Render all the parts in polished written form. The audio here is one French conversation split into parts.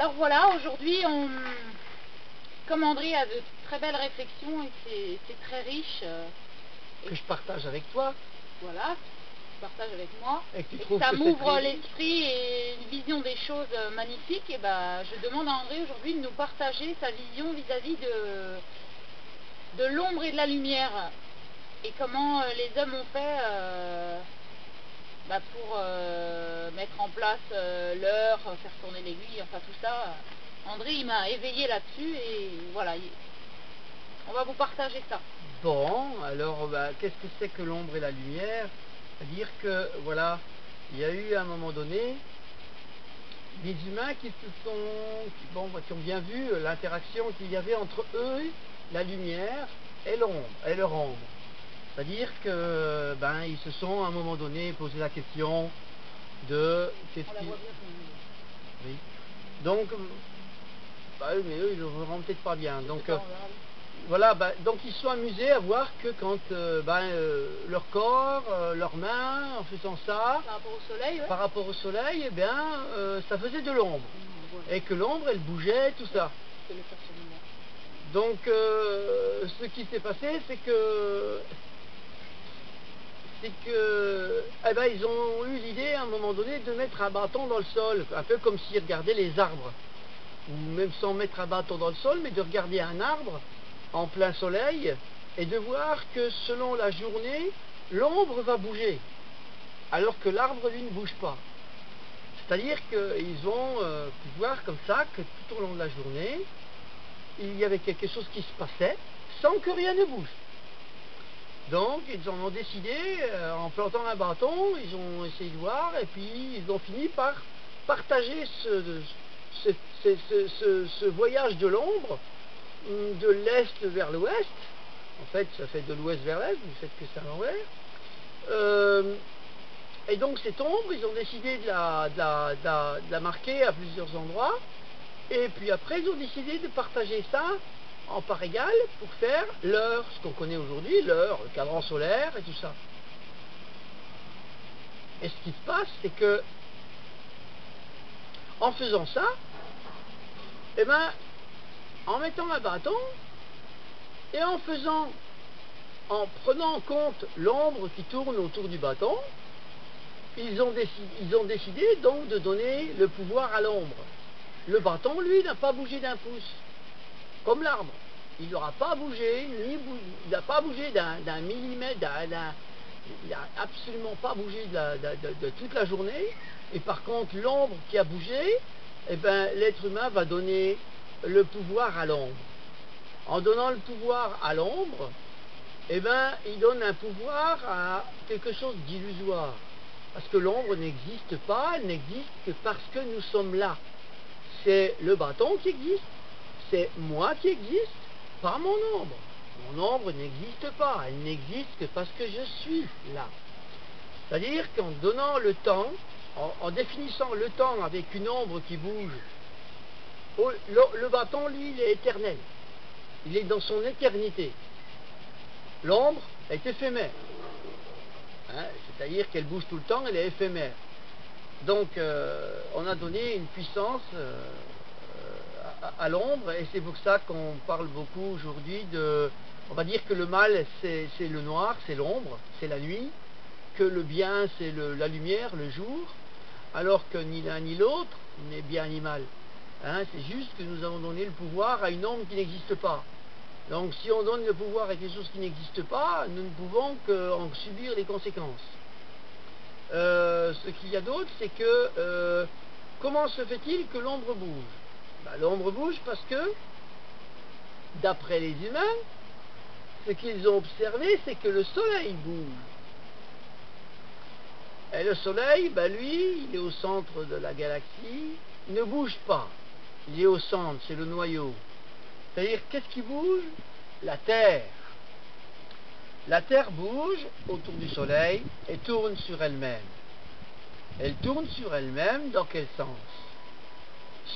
Alors voilà, aujourd'hui, comme André a de très belles réflexions et c'est très riche. Que je partage avec toi. Voilà, tu partages avec moi. Et que tu Et trouves ça que m'ouvre c'est l'esprit et une vision des choses magnifiques. Et ben, je demande à André aujourd'hui de nous partager sa vision vis-à-vis de l'ombre et de la lumière. Et comment les hommes ont fait pour mettre en place l'heure, faire tourner l'aiguille, enfin tout ça. André, il m'a éveillé là-dessus et voilà, on va vous partager ça. Bon, alors qu'est-ce que c'est que l'ombre et la lumière? C'est-à-dire que voilà, il y a eu à un moment donné des humains qui qui ont bien vu l'interaction qu'il y avait entre eux, la lumière et l'ombre, et leur ombre. C'est-à-dire que ils se sont à un moment donné posé la question de qu'est-ce On la qui... voit bien. Oui. Donc, oui, mais eux ils le verront peut-être pas bien. Donc voilà, donc ils se sont amusés à voir que quand leur corps, leurs mains, en faisant ça, par rapport au soleil, ouais. par rapport au soleil, eh bien, ça faisait de l'ombre. Voilà. Et que l'ombre, elle bougeait, tout ça. Donc, ce qui s'est passé, c'est que ils ont eu l'idée à un moment donné de mettre un bâton dans le sol, un peu comme s'ils regardaient les arbres, ou même sans mettre un bâton dans le sol, mais de regarder un arbre en plein soleil et de voir que selon la journée, l'ombre va bouger, alors que l'arbre, lui, ne bouge pas. C'est-à-dire qu'ils ont pu voir comme ça que tout au long de la journée, il y avait quelque chose qui se passait sans que rien ne bouge. Donc ils en ont décidé, en plantant un bâton, ils ont essayé de voir et puis ils ont fini par partager ce voyage de l'ombre de l'est vers l'ouest. En fait, ça fait de l'ouest vers l'est, vous faites que c'est à l'envers. Et donc cette ombre, ils ont décidé de la marquer à plusieurs endroits. Et puis après, ils ont décidé de partager ça en part égale pour faire l'heure, ce qu'on connaît aujourd'hui, l'heure, le cadran solaire et tout ça. Et ce qui se passe, c'est que en faisant ça, en mettant un bâton et en prenant en compte l'ombre qui tourne autour du bâton, ils ont décidé donc de donner le pouvoir à l'ombre. Le bâton, lui, n'a pas bougé d'un pouce, comme l'arbre. Il n'aura pas bougé, il n'a pas bougé d'un millimètre, il n'a absolument pas bougé de toute la journée. Et par contre, l'ombre qui a bougé, l'être humain va donner le pouvoir à l'ombre. En donnant le pouvoir à l'ombre, il donne un pouvoir à quelque chose d'illusoire. Parce que l'ombre n'existe pas, elle n'existe que parce que nous sommes là. C'est le bâton qui existe, c'est moi qui existe, pas mon ombre. Mon ombre n'existe pas, elle n'existe que parce que je suis là. C'est-à-dire qu'en donnant le temps, en définissant le temps avec une ombre qui bouge, le bâton, lui, il est éternel. Il est dans son éternité. L'ombre est éphémère. C'est-à-dire qu'elle bouge tout le temps, elle est éphémère. Donc, on a donné une puissance à l'ombre, et c'est pour ça qu'on parle beaucoup aujourd'hui on va dire que le mal, c'est le noir, c'est l'ombre, c'est la nuit, que le bien, c'est la lumière, le jour, alors que ni l'un ni l'autre n'est bien ni mal. C'est juste que nous avons donné le pouvoir à une ombre qui n'existe pas. Donc si on donne le pouvoir à quelque chose qui n'existe pas, nous ne pouvons qu'en subir les conséquences. Ce qu'il y a d'autre, c'est que comment se fait-il que l'ombre bouge? L'ombre bouge parce que, d'après les humains, ce qu'ils ont observé, c'est que le soleil bouge. Et le soleil, lui, il est au centre de la galaxie, il ne bouge pas. Il est au centre, c'est le noyau. C'est-à-dire, qu'est-ce qui bouge? La Terre. La Terre bouge autour du soleil et tourne sur elle-même. Elle tourne sur elle-même dans quel sens?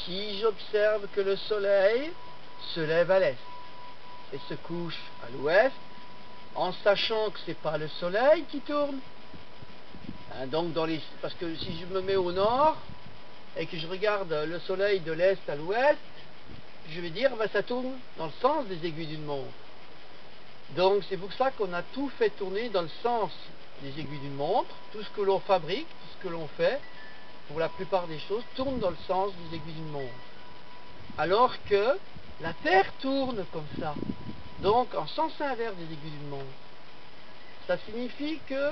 Si j'observe que le soleil se lève à l'est et se couche à l'ouest, en sachant que ce n'est pas le soleil qui tourne, donc parce que si je me mets au nord, et que je regarde le soleil de l'est à l'ouest, je vais dire, bah, ça tourne dans le sens des aiguilles d'une montre. Donc c'est pour ça qu'on a tout fait tourner dans le sens des aiguilles d'une montre. Tout ce que l'on fabrique, tout ce que l'on fait, pour la plupart des choses, tourne dans le sens des aiguilles d'une montre. Alors que la Terre tourne comme ça, donc en sens inverse des aiguilles d'une montre. Ça signifie que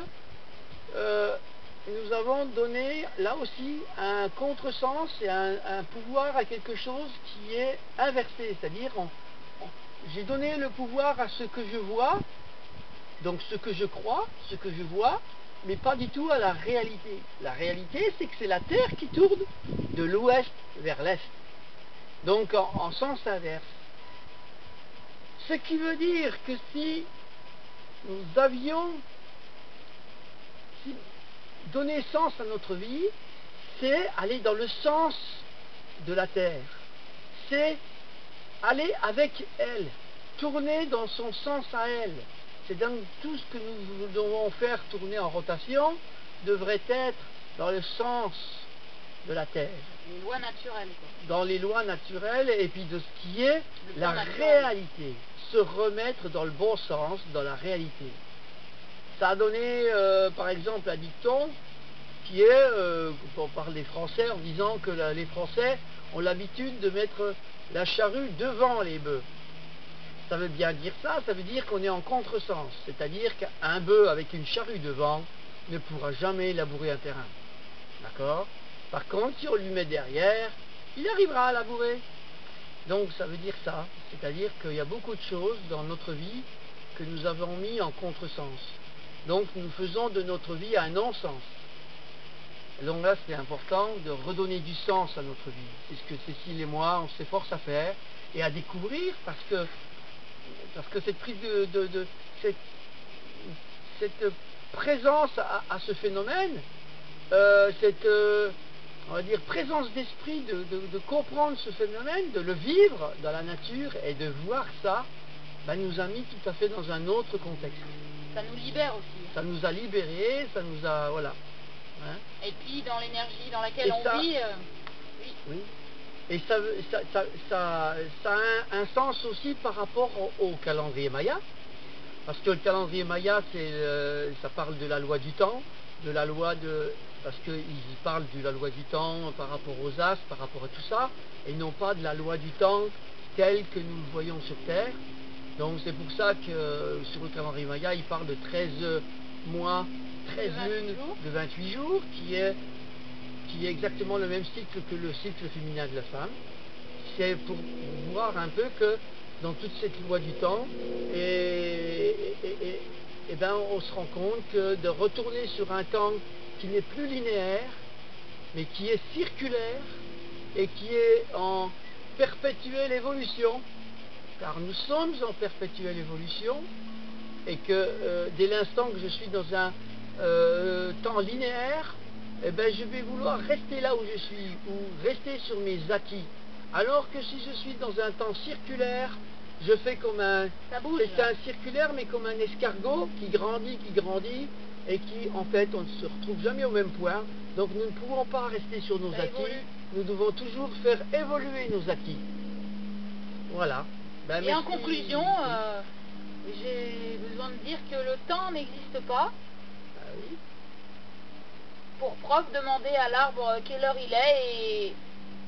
nous avons donné là aussi un contresens et un pouvoir à quelque chose qui est inversé, c'est-à-dire j'ai donné le pouvoir à ce que je vois, donc ce que je crois, ce que je vois, mais pas du tout à la réalité. La réalité, c'est que c'est la Terre qui tourne de l'ouest vers l'est, donc en sens inverse. Ce qui veut dire que si nous avions donné sens à notre vie, c'est aller dans le sens de la Terre. C'est aller avec elle, tourner dans son sens à elle. C'est donc tout ce que nous devons faire tourner en rotation devrait être dans le sens de la Terre. Les lois naturelles, quoi. Dans les lois naturelles et puis de ce qui est la réalité. Se remettre dans le bon sens, dans la réalité. Ça a donné, par exemple, un dicton qui est, on parle des Français en disant que les Français ont l'habitude de mettre la charrue devant les bœufs. Ça veut bien dire ça veut dire qu'on est en contresens. C'est-à-dire qu'un bœuf avec une charrue devant ne pourra jamais labourer un terrain. D'accord? Par contre, si on lui met derrière, il arrivera à labourer. Donc ça veut dire ça. C'est-à-dire qu'il y a beaucoup de choses dans notre vie que nous avons mis en contresens. Donc nous faisons de notre vie un non-sens. Et donc là, c'est important de redonner du sens à notre vie. C'est ce que Cécile et moi, on s'efforce à faire et à découvrir parce que cette prise cette présence à ce phénomène, cette on va dire présence d'esprit de comprendre ce phénomène, de le vivre dans la nature et de voir ça, ben, nous a mis tout à fait dans un autre contexte. Ça nous libère aussi. Ça nous a libérés, ça nous a... voilà. Hein? Et puis dans l'énergie dans laquelle on vit, oui. Oui. Et ça a un sens aussi par rapport au calendrier Maya, parce que le calendrier Maya, ça parle de la loi du temps, de la loi de... parce qu'ils parlent de la loi du temps par rapport aux astres, par rapport à tout ça, et non pas de la loi du temps telle que nous le voyons sur Terre. Donc c'est pour ça que sur le calendrier Maya, il parle de 13 mois, 13 lunes de 28 jours, qui est exactement le même cycle que le cycle féminin de la femme. C'est pour voir un peu que dans toute cette loi du temps, ben, on se rend compte que de retourner sur un temps qui n'est plus linéaire, mais qui est circulaire et qui est en perpétuelle évolution, car nous sommes en perpétuelle évolution, et que dès l'instant que je suis dans un temps linéaire, eh ben, je vais vouloir rester là où je suis, ou rester sur mes acquis. Alors que si je suis dans un temps circulaire, je fais comme un... C'est un circulaire, mais comme un escargot qui grandit, et qui, en fait, on ne se retrouve jamais au même point. Donc nous ne pouvons pas rester sur nos acquis. Nous devons toujours faire évoluer nos acquis. Voilà. Ben, et en conclusion, j'ai besoin de dire que le temps n'existe pas. Ah oui. Pour preuve, demandez à l'arbre quelle heure il est et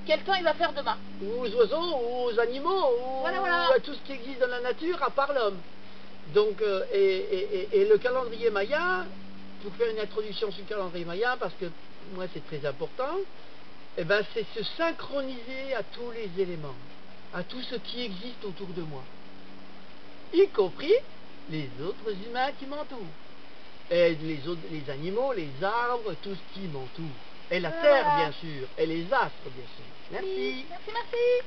quel temps il va faire demain. Ou aux oiseaux, ou aux animaux, ou à tout ce qui existe dans la nature à part l'homme. Donc, et le calendrier Maya, pour faire une introduction sur le calendrier Maya, parce que moi c'est très important, eh ben, c'est se synchroniser à tous les éléments, à tout ce qui existe autour de moi, y compris les autres humains qui m'entourent. Et les animaux, les arbres, tout ce qui m'entoure. Et la terre, bien sûr. Et les astres, bien sûr. Merci. Merci.